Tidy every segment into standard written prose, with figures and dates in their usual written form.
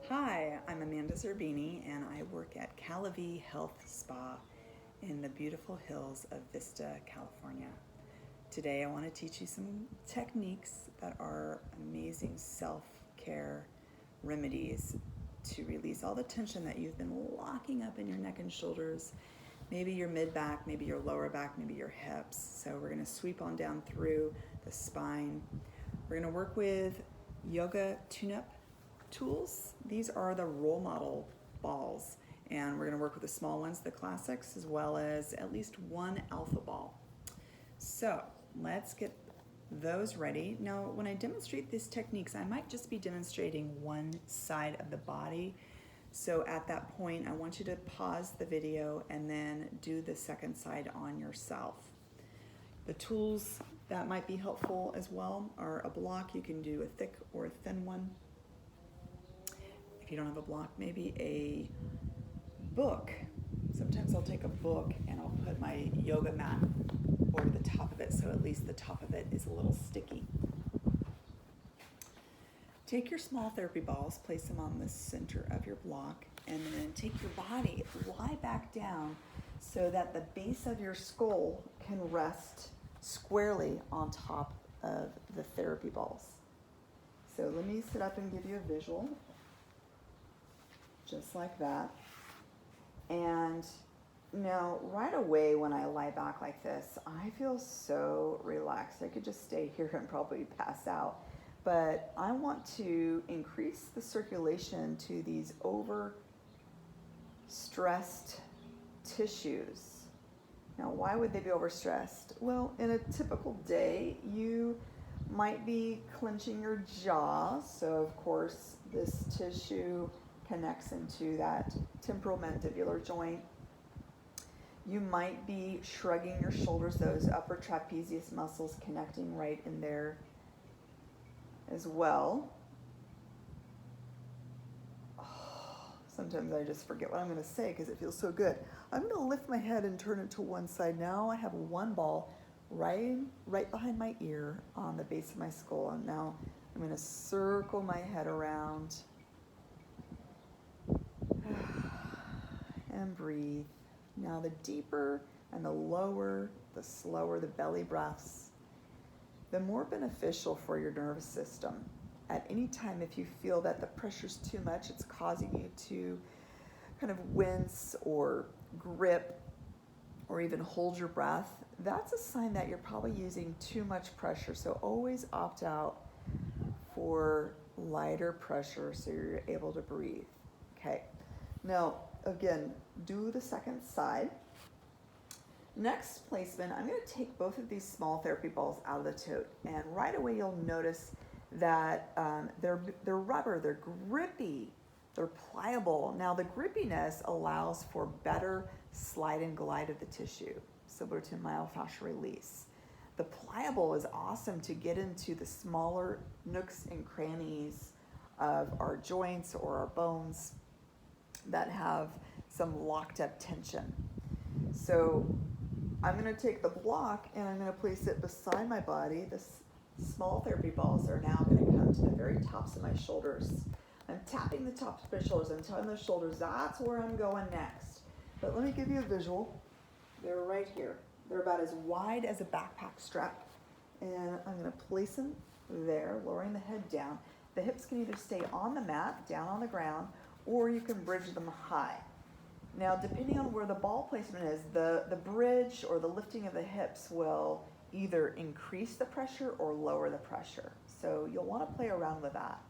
Hi, I'm Amanda Zerbini and I work at Cal-a-Vie Health Spa in the beautiful hills of Vista, California. Today I want to teach you some techniques that are amazing self-care remedies to release all the tension that you've been locking up in your neck and shoulders, maybe your mid-back, maybe your lower back, maybe your hips. So we're going to sweep on down through the spine. We're going to work with yoga tune-up tools. These are the role model balls, and we're going to work with the small ones, the classics, as well as at least one alpha ball. So let's get those ready. Now, when I demonstrate these techniques, I might just be demonstrating one side of the body. So at that point, I want you to pause the video and then do the second side on yourself. The tools that might be helpful as well are a block. You can do a thick or a thin one. If you don't have a block, maybe a book. Sometimes I'll take a book and I'll put my yoga mat over the top of it, so at least the top of it is a little sticky. Take your small therapy balls, place them on the center of your block, and then take your body, lie back down so that the base of your skull can rest squarely on top of the therapy balls. So let me sit up and give you a visual. Just like that. And now right away when I lie back like this, I feel so relaxed. I could just stay here and probably pass out. But I want to increase the circulation to these overstressed tissues. Now, why would they be overstressed? Well, in a typical day, you might be clenching your jaw. So of course, this tissue connects into that temporomandibular joint. You might be shrugging your shoulders, those upper trapezius muscles connecting right in there as well. Sometimes I just forget what I'm going to say because it feels so good. I'm going to lift my head and turn it to one side. Now I have one ball right behind my ear on the base of my skull. And now I'm going to circle my head around and breathe. Now the deeper and the lower, the slower the belly breaths, the more beneficial for your nervous system. At any time, if you feel that the pressure's too much, it's causing you to kind of wince or grip or even hold your breath, that's a sign that you're probably using too much pressure. So always opt out for lighter pressure so you're able to breathe. Okay. Now, again, do the second side. Next placement, I'm going to take both of these small therapy balls out of the tote, and right away you'll notice that they're rubber, they're grippy, they're pliable. Now the grippiness allows for better slide and glide of the tissue, similar to myofascial release. The pliable is awesome to get into the smaller nooks and crannies of our joints or our bones that have some locked up tension. So I'm going to take the block and I'm going to place it beside my body. The small therapy balls are now going to come to the very tops of my shoulders. I'm tapping the tops of my shoulders. I'm tapping the shoulders. That's where I'm going next. But let me give you a visual. They're right here. They're about as wide as a backpack strap. And I'm going to place them there, lowering the head down. The hips can either stay on the mat, down on the ground, or you can bridge them high. Now, depending on where the ball placement is, the bridge or the lifting of the hips will either increase the pressure or lower the pressure. So you'll want to play around with that.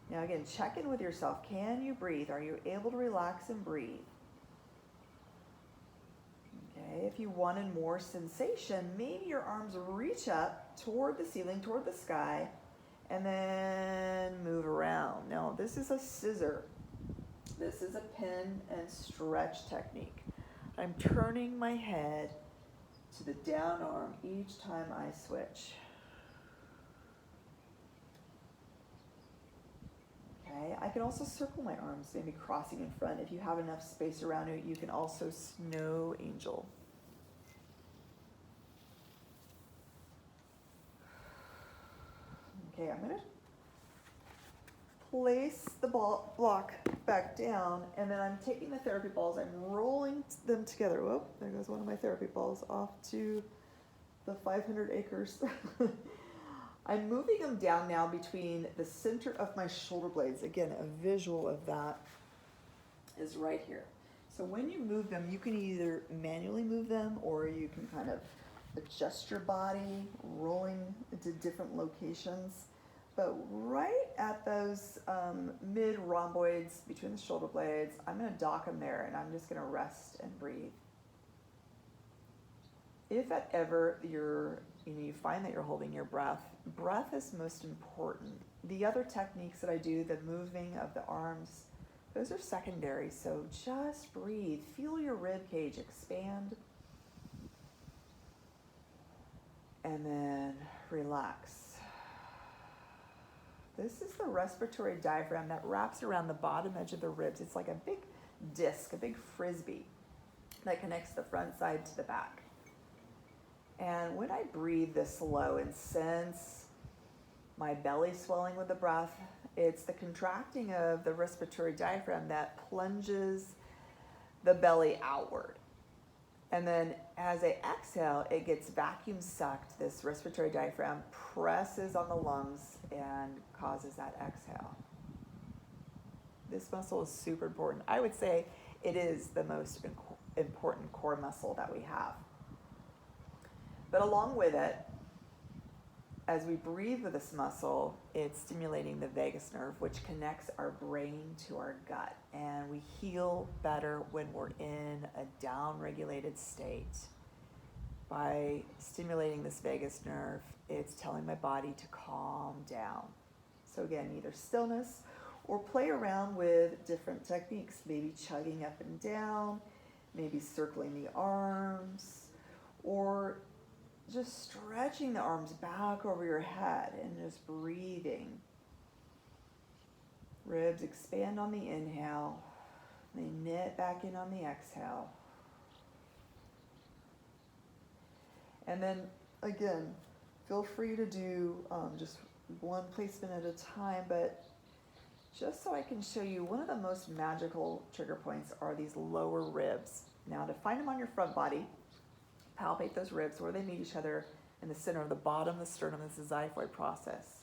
Now again, check in with yourself. Can you breathe? Are you able to relax and breathe? Okay, if you wanted more sensation, maybe your arms reach up toward the ceiling, toward the sky, and then move around. Now, this is a scissor. This is a pin and stretch technique. I'm turning my head to the down arm each time I switch. Okay, I can also circle my arms, maybe crossing in front. If you have enough space around it, you can also snow angel. Okay, I'm going to place the block back down, and then I'm taking the therapy balls, I'm rolling them together. Whoop, there goes one of my therapy balls off to the 500 acres. I'm moving them down now between the center of my shoulder blades. Again, a visual of that is right here. So when you move them, you can either manually move them, or you can kind of adjust your body, rolling into different locations. But right at those mid-rhomboids between the shoulder blades, I'm going to dock them there, and I'm just going to rest and breathe. If at ever you find that you're holding your breath is most important. The other techniques that I do, the moving of the arms, those are secondary. So just breathe. Feel your rib cage expand. And then relax. This is the respiratory diaphragm that wraps around the bottom edge of the ribs. It's like a big disc, a big frisbee that connects the front side to the back. And when I breathe this slow and sense my belly swelling with the breath, it's the contracting of the respiratory diaphragm that plunges the belly outward. And then as I exhale, it gets vacuum sucked. This respiratory diaphragm presses on the lungs and causes that exhale. This muscle is super important. I would say it is the most important core muscle that we have. But along with it, as we breathe with this muscle, it's stimulating the vagus nerve, which connects our brain to our gut. And we heal better when we're in a down-regulated state. By stimulating this vagus nerve, it's telling my body to calm down. So again, either stillness or play around with different techniques, maybe chugging up and down, maybe circling the arms, or just stretching the arms back over your head and just breathing. Ribs expand on the inhale. They knit back in on the exhale. And then again, feel free to do just one placement at a time, but just so I can show you, one of the most magical trigger points are these lower ribs. Now to find them on your front body, palpate those ribs where they meet each other in the center of the bottom of the sternum. This is the xiphoid process.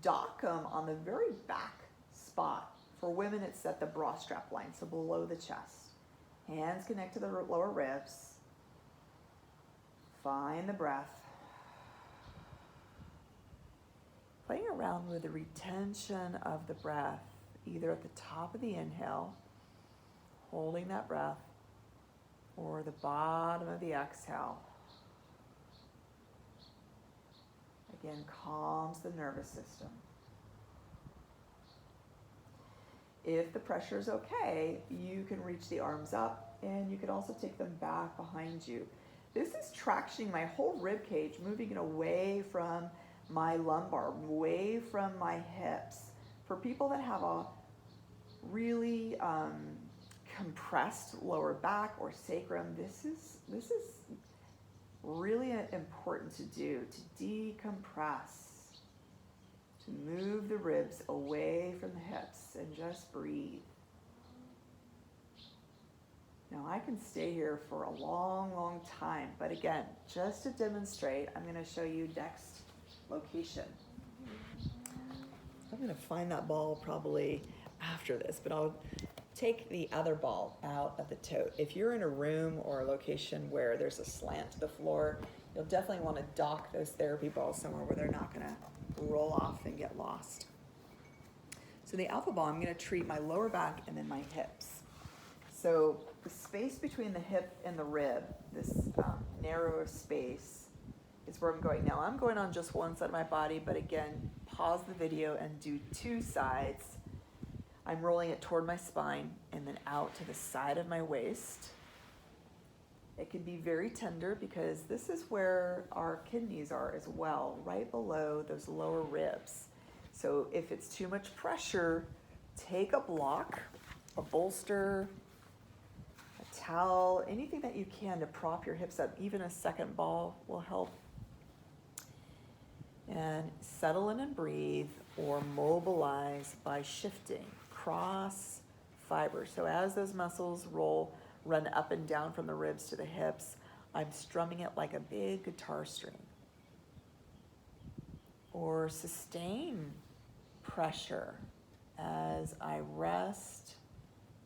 Dock them on the very back spot. For women, it's at the bra strap line, so below the chest. Hands connect to the lower ribs. Find the breath. Playing around with the retention of the breath, either at the top of the inhale, holding that breath, or the bottom of the exhale. Again, calms the nervous system. If the pressure is okay, you can reach the arms up, and you can also take them back behind you. This is tractioning my whole rib cage, moving it away from my lumbar, away from my hips. For people that have a really compressed lower back or sacrum, this is really important to do, to decompress, to move the ribs away from the hips and just breathe. Now I can stay here for a long, long time, but again, just to demonstrate, I'm going to show you next location. I'm going to find that ball probably after this, but I'll take the other ball out of the tote. If you're in a room or a location where there's a slant to the floor, you'll definitely want to dock those therapy balls somewhere where they're not going to roll off and get lost. So the alpha ball, I'm going to treat my lower back and then my hips. So the space between the hip and the rib, this narrower space, is where I'm going. Now I'm going on just one side of my body, but again, pause the video and do two sides. I'm rolling it toward my spine and then out to the side of my waist. It can be very tender because this is where our kidneys are as well, right below those lower ribs. So if it's too much pressure, take a block, a bolster, a towel, anything that you can to prop your hips up. Even a second ball will help. And settle in and breathe, or mobilize by shifting cross fibers. So as those muscles run up and down from the ribs to the hips, I'm strumming it like a big guitar string. Or sustain pressure as I rest,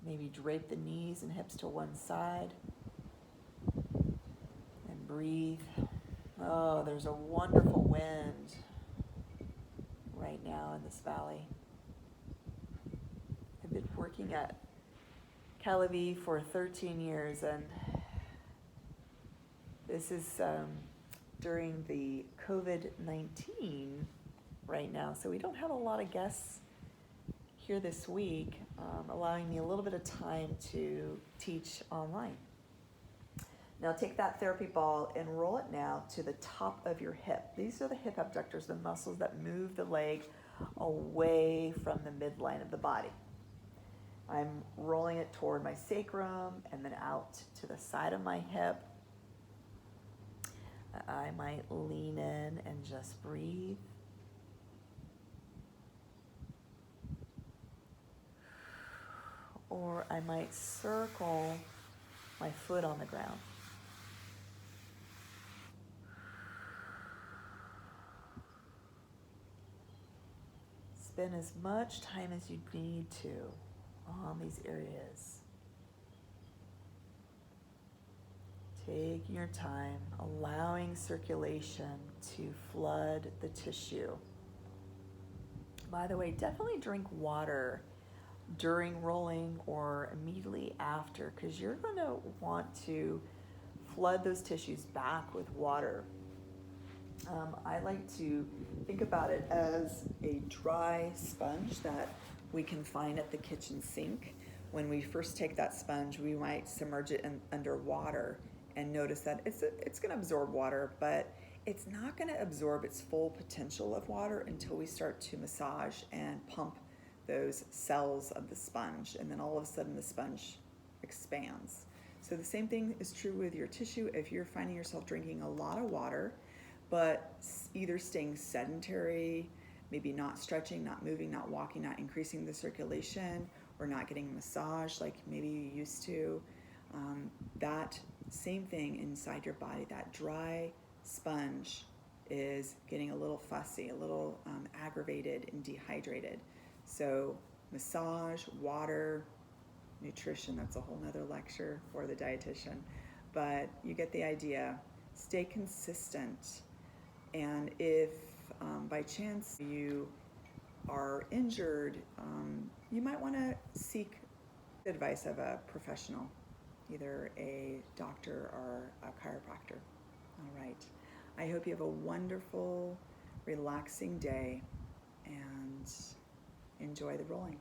maybe drape the knees and hips to one side, and breathe. Oh, there's a wonderful wind right now in this valley. I've been working at Cal-a-Vie for 13 years, and this is during the COVID-19 right now, so we don't have a lot of guests here this week, allowing me a little bit of time to teach online. Now take that therapy ball and roll it now to the top of your hip. These are the hip abductors, the muscles that move the leg away from the midline of the body. I'm rolling it toward my sacrum and then out to the side of my hip. I might lean in and just breathe. Or I might circle my foot on the ground. Spend as much time as you need to on these areas. Taking your time, allowing circulation to flood the tissue. By the way, definitely drink water during rolling or immediately after, because you're going to want to flood those tissues back with water. I like to think about it as a dry sponge that we can find at the kitchen sink. When we first take that sponge, we might submerge it under water and notice that it's going to absorb water, but it's not going to absorb its full potential of water until we start to massage and pump those cells of the sponge, and then all of a sudden the sponge expands. So the same thing is true with your tissue. If you're finding yourself drinking a lot of water, but either staying sedentary, maybe not stretching, not moving, not walking, not increasing the circulation, or not getting a massage like maybe you used to, that same thing inside your body, that dry sponge is getting a little fussy, a little aggravated and dehydrated. So massage, water, nutrition, that's a whole nother lecture for the dietitian, but you get the idea. Stay consistent, and if by chance you are injured, you might want to seek the advice of a professional, either a doctor or a chiropractor. All right. I hope you have a wonderful, relaxing day, and enjoy the rolling.